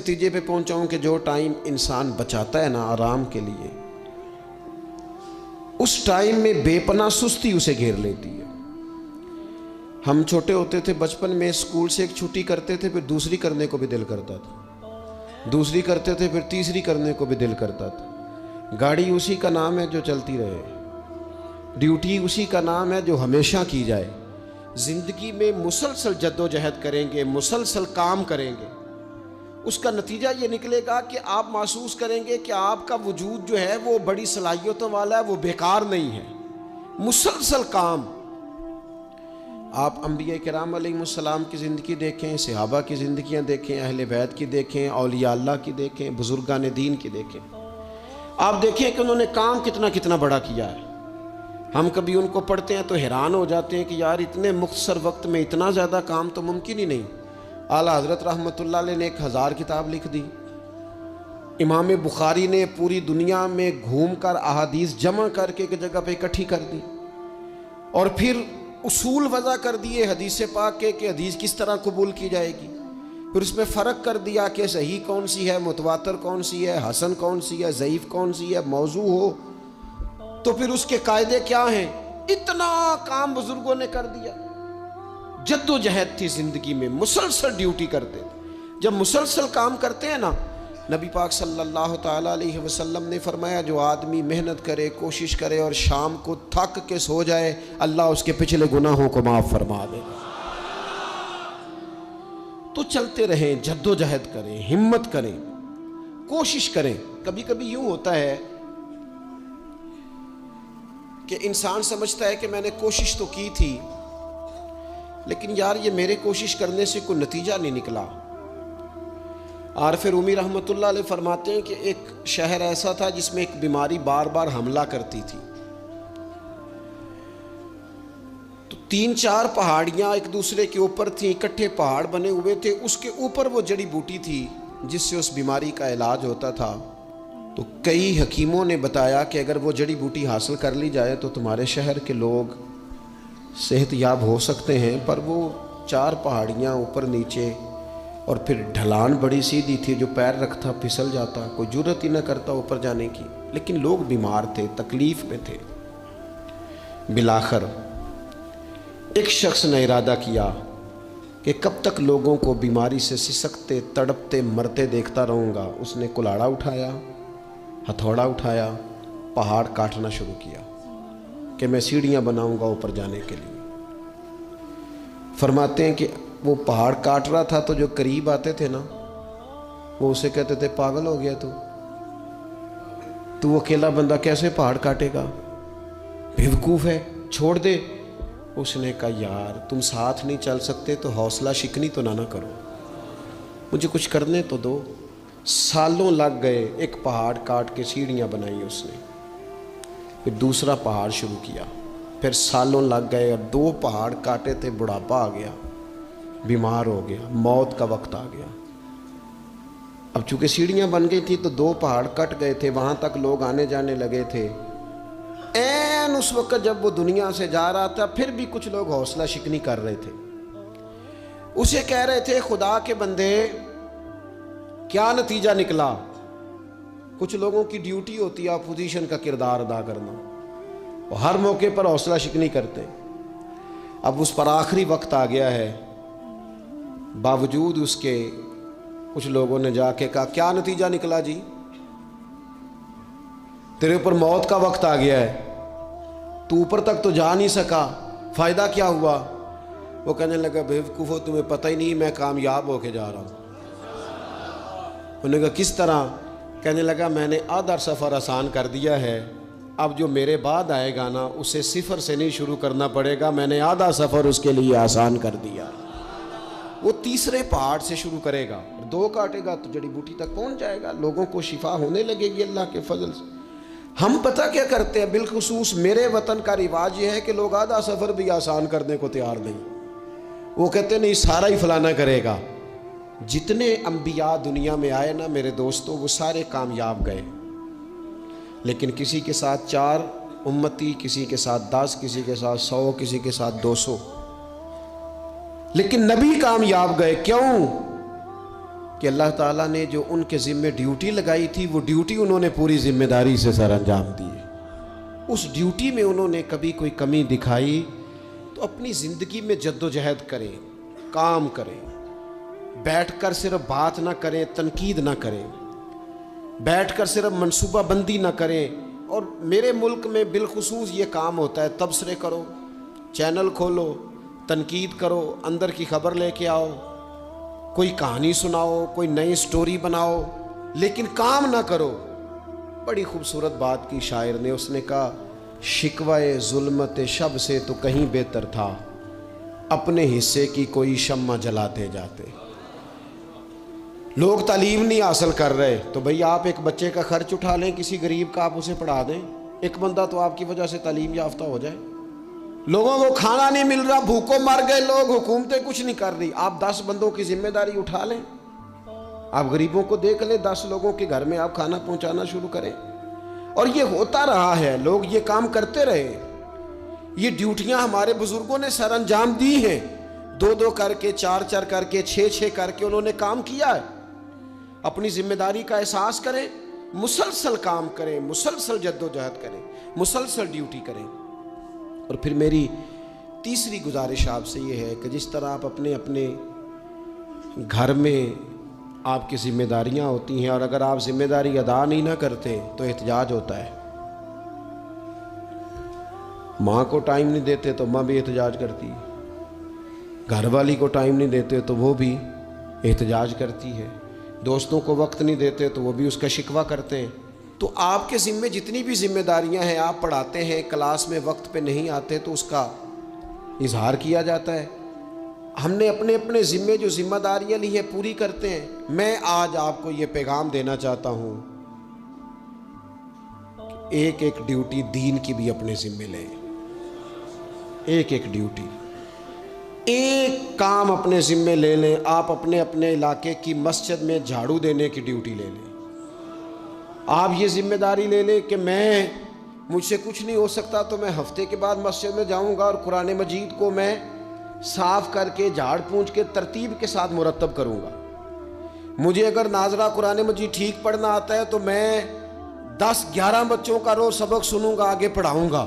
نتیجے پہ پہنچا ہوں کہ جو ٹائم انسان بچاتا ہے نا آرام کے لیے، اس ٹائم میں بے پناہ سستی اسے گھیر لیتی ہے۔ ہم چھوٹے ہوتے تھے بچپن میں، اسکول سے ایک چھٹی کرتے تھے پھر دوسری کرنے کو بھی دل کرتا تھا، دوسری کرتے تھے پھر تیسری کرنے کو بھی دل کرتا تھا۔ گاڑی اسی کا نام ہے جو چلتی رہے، ڈیوٹی اسی کا نام ہے جو ہمیشہ کی جائے۔ زندگی میں مسلسل جد و جہد کریں گے، مسلسل کام کریں گے، اس کا نتیجہ یہ نکلے گا کہ آپ محسوس کریں گے کہ آپ کا وجود جو ہے وہ بڑی صلاحیتوں والا ہے، وہ بیکار نہیں ہے۔ مسلسل کام۔ آپ انبیاء کرام علیہ السلام کی زندگی دیکھیں، صحابہ کی زندگیاں دیکھیں، اہل بیت کی دیکھیں، اولیاء اللہ کی دیکھیں، بزرگان دین کی دیکھیں، آپ دیکھیں کہ انہوں نے کام کتنا بڑا کیا ہے۔ ہم کبھی ان کو پڑھتے ہیں تو حیران ہو جاتے ہیں کہ یار اتنے مختصر وقت میں اتنا زیادہ کام تو ممکن ہی نہیں۔ اعلیٰ حضرت رحمۃ اللہ علیہ نے 1000 کتاب لکھ دی، امام بخاری نے پوری دنیا میں گھوم کر احادیث جمع کر کے ایک جگہ پہ اکٹھی کر دی، اور پھر اصول وضع کر دیے حدیث پاک کے کہ حدیث کس طرح قبول کی جائے گی، پھر اس میں فرق کر دیا کہ صحیح کون سی ہے، متواتر کون سی ہے، حسن کون سی ہے، ضعیف کون سی ہے، موضوع ہو تو پھر اس کے قاعدے کیا ہیں۔ اتنا کام بزرگوں نے کر دیا۔ جد و جہد تھی زندگی میں، مسلسل ڈیوٹی کرتے تھے۔ جب مسلسل کام کرتے ہیں نا، نبی پاک صلی اللہ تعالیٰ علیہ وسلم نے فرمایا جو آدمی محنت کرے، کوشش کرے اور شام کو تھک کے سو جائے، اللہ اس کے پچھلے گناہوں کو معاف فرما دے گا۔ تو چلتے رہیں، جد و جہد کریں، ہمت کریں، کوشش کریں۔ کبھی کبھی یوں ہوتا ہے کہ انسان سمجھتا ہے کہ میں نے کوشش تو کی تھی لیکن یار یہ میرے کوشش کرنے سے کوئی نتیجہ نہیں نکلا۔ عارف رومی رحمۃ اللہ علیہ فرماتے ہیں کہ ایک شہر ایسا تھا جس میں ایک بیماری بار بار حملہ کرتی تھی، تو 3-4 پہاڑیاں ایک دوسرے کے اوپر تھیں، اکٹھے پہاڑ بنے ہوئے تھے، اس کے اوپر وہ جڑی بوٹی تھی جس سے اس بیماری کا علاج ہوتا تھا۔ تو کئی حکیموں نے بتایا کہ اگر وہ جڑی بوٹی حاصل کر لی جائے تو تمہارے شہر کے لوگ صحت یاب ہو سکتے ہیں، پر وہ 4 پہاڑیاں اوپر نیچے، اور پھر ڈھلان بڑی سیدھی تھی، جو پیر رکھتا پھسل جاتا، کوئی جرت ہی نہ کرتا اوپر جانے کی، لیکن لوگ بیمار تھے، تکلیف میں تھے۔ بالآخر ایک شخص نے ارادہ کیا کہ کب تک لوگوں کو بیماری سے سسکتے، تڑپتے، مرتے دیکھتا رہوں گا۔ اس نے کلاڑا اٹھایا، ہتھوڑا اٹھایا، پہاڑ کاٹنا شروع کیا کہ میں سیڑھیاں بناؤں گا اوپر جانے کے لیے۔ فرماتے ہیں کہ وہ پہاڑ کاٹ رہا تھا تو جو قریب آتے تھے نا وہ اسے کہتے تھے پاگل ہو گیا تو اکیلا بندہ کیسے پہاڑ کاٹے گا، بیوقوف ہے، چھوڑ دے۔ اس نے کہا یار تم ساتھ نہیں چل سکتے تو حوصلہ شکنی تو نہ کرو، مجھے کچھ کرنے تو دو۔ سالوں لگ گئے، ایک پہاڑ کاٹ کے سیڑھیاں بنائی اس نے، پھر دوسرا پہاڑ شروع کیا، پھر سالوں لگ گئے، اور 2 پہاڑ کاٹے تھے، بڑھاپا آ گیا، بیمار ہو گیا، موت کا وقت آ گیا۔ اب چونکہ سیڑھیاں بن گئی تھی تو 2 پہاڑ کٹ گئے تھے، وہاں تک لوگ آنے جانے لگے تھے۔ این اس وقت جب وہ دنیا سے جا رہا تھا پھر بھی کچھ لوگ حوصلہ شکنی کر رہے تھے، اسے کہہ رہے تھے خدا کے بندے کیا نتیجہ نکلا۔ کچھ لوگوں کی ڈیوٹی ہوتی ہے اپوزیشن کا کردار ادا کرنا، وہ ہر موقع پر حوصلہ شکنی کرتے۔ اب اس پر آخری وقت آ گیا ہے، باوجود اس کے کچھ لوگوں نے جا کے کہا کیا نتیجہ نکلا جی، تیرے اوپر موت کا وقت آ گیا ہے، تو اوپر تک تو جا نہیں سکا، فائدہ کیا ہوا؟ وہ کہنے لگا بیوقوفو تمہیں پتہ ہی نہیں میں کامیاب ہو کے جا رہا ہوں۔ انہوں نے کہا کس طرح؟ کہنے لگا میں نے آدھا سفر آسان کر دیا ہے، اب جو میرے بعد آئے گا نا اسے 0 سے نہیں شروع کرنا پڑے گا، میں نے آدھا سفر اس کے لیے آسان کر دیا۔ وہ تیسرے پہاڑ سے شروع کرے گا، 2 کاٹے گا تو جڑی بوٹی تک پہنچ جائے گا، لوگوں کو شفا ہونے لگے گی اللہ کے فضل سے۔ ہم پتہ کیا کرتے ہیں، بالخصوص میرے وطن کا رواج یہ ہے کہ لوگ آدھا سفر بھی آسان کرنے کو تیار نہیں، وہ کہتے نہیں سارا ہی فلانا کرے گا۔ جتنے انبیاء دنیا میں آئے نا میرے دوستوں وہ سارے کامیاب گئے، لیکن کسی کے ساتھ 4 امتی، کسی کے ساتھ 10، کسی کے ساتھ 100، کسی کے ساتھ 200، لیکن نبی کامیاب گئے۔ کیوں؟ کہ اللہ تعالیٰ نے جو ان کے ذمے ڈیوٹی لگائی تھی وہ ڈیوٹی انہوں نے پوری ذمہ داری سے سر انجام دی. اس ڈیوٹی میں انہوں نے کبھی کوئی کمی دکھائی تو اپنی زندگی میں جد و جہد کریں, کام کریں, بیٹھ کر صرف بات نہ کریں, تنقید نہ کریں, بیٹھ کر صرف منصوبہ بندی نہ کریں. اور میرے ملک میں بالخصوص یہ کام ہوتا ہے, تبصرے کرو, چینل کھولو, تنقید کرو, اندر کی خبر لے کے آؤ, کوئی کہانی سناؤ, کوئی نئی سٹوری بناؤ, لیکن کام نہ کرو. بڑی خوبصورت بات کی شاعر نے, اس نے کہا شکوائے ظلمت شب سے تو کہیں بہتر تھا, اپنے حصے کی کوئی شمع جلاتے جاتے. لوگ تعلیم نہیں حاصل کر رہے تو بھئی آپ ایک بچے کا خرچ اٹھا لیں, کسی غریب کا آپ اسے پڑھا دیں, ایک بندہ تو آپ کی وجہ سے تعلیم یافتہ ہو جائے. لوگوں کو کھانا نہیں مل رہا, بھوکوں مر گئے لوگ, حکومتیں کچھ نہیں کر رہی, آپ 10 بندوں کی ذمہ داری اٹھا لیں. آپ غریبوں کو دیکھ لیں, 10 لوگوں کے گھر میں آپ کھانا پہنچانا شروع کریں. اور یہ ہوتا رہا ہے, لوگ یہ کام کرتے رہے. یہ ڈیوٹیاں ہمارے بزرگوں نے سر انجام دی ہیں, 2 کر کے, 4 کر کے, 6 کر کے انہوں نے کام کیا ہے. اپنی ذمہ داری کا احساس کریں, مسلسل کام کریں, مسلسل جد و جہد کریں, مسلسل ڈیوٹی کریں. اور پھر میری تیسری گزارش آپ سے یہ ہے کہ جس طرح آپ اپنے اپنے گھر میں آپ کی ذمہ داریاں ہوتی ہیں, اور اگر آپ ذمہ داری ادا نہیں نہ کرتے تو احتجاج ہوتا ہے. ماں کو ٹائم نہیں دیتے تو ماں بھی احتجاج کرتی ہے, گھر والی کو ٹائم نہیں دیتے تو وہ بھی احتجاج کرتی ہے, دوستوں کو وقت نہیں دیتے تو وہ بھی اس کا شکوہ کرتے ہیں. تو آپ کے ذمے جتنی بھی ذمہ داریاں ہیں, آپ پڑھاتے ہیں, کلاس میں وقت پہ نہیں آتے تو اس کا اظہار کیا جاتا ہے. ہم نے اپنے اپنے ذمے جو ذمہ داریاں لی ہیں پوری کرتے ہیں. میں آج آپ کو یہ پیغام دینا چاہتا ہوں, ایک ایک ڈیوٹی دین کی بھی اپنے ذمے لیں. ایک ایک ڈیوٹی, ایک کام اپنے ذمے لے لیں. آپ اپنے اپنے علاقے کی مسجد میں جھاڑو دینے کی ڈیوٹی لے لیں. آپ یہ ذمہ داری لے لیں کہ مجھ سے کچھ نہیں ہو سکتا تو میں ہفتے کے بعد مسجد میں جاؤں گا اور قرآن مجید کو میں صاف کر کے, جھاڑ پونچھ کے, ترتیب کے ساتھ مرتب کروں گا. مجھے اگر ناظرہ قرآن مجید ٹھیک پڑھنا آتا ہے تو میں 10-11 بچوں کا روز سبق سنوں گا, آگے پڑھاؤں گا.